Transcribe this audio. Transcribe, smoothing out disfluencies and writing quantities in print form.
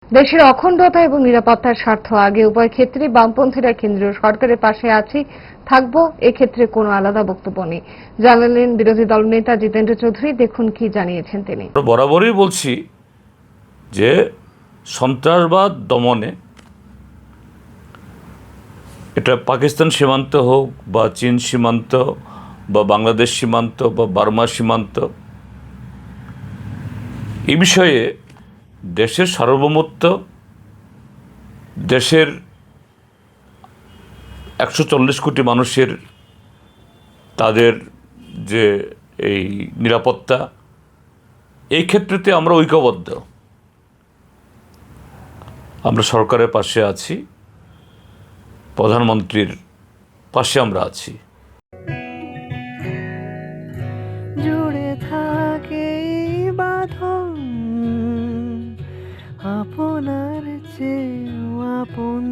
দেশের অখণ্ডতা এবং নিরাপত্তার স্বার্থ আগে উভয় ক্ষেত্রে বামপন্থীরা কেন্দ্রীয় সরকারের পাশে আছি, থাকবো, এক্ষেত্রে কোনো আলাদা বক্তব্য নেই জানালেন বিরোধী দলনেতা জিতেন্দ্র চৌধুরী। দেখুন কি জানিয়েছেন তিনি। বরাবরই বলছি যে সন্ত্রাসবাদ দমনে, এটা পাকিস্তান সীমান্ত হোক বা চীন সীমান্ত বা বাংলাদেশ সীমান্ত বা বার্মা সীমান্ত, এই বিষয়ে দেশের সার্বভৌমত্ব, দেশের 140 কোটি মানুষের তাদের যে এই নিরাপত্তা, এই ক্ষেত্রেতে আমরা ঐক্যবদ্ধ। আমরা সরকারের পাশে আছি, প্রধানমন্ত্রীর পাশে আমরা আছি। জুড়ে থাকে বাঁধন আপনার চেয়ে আপন।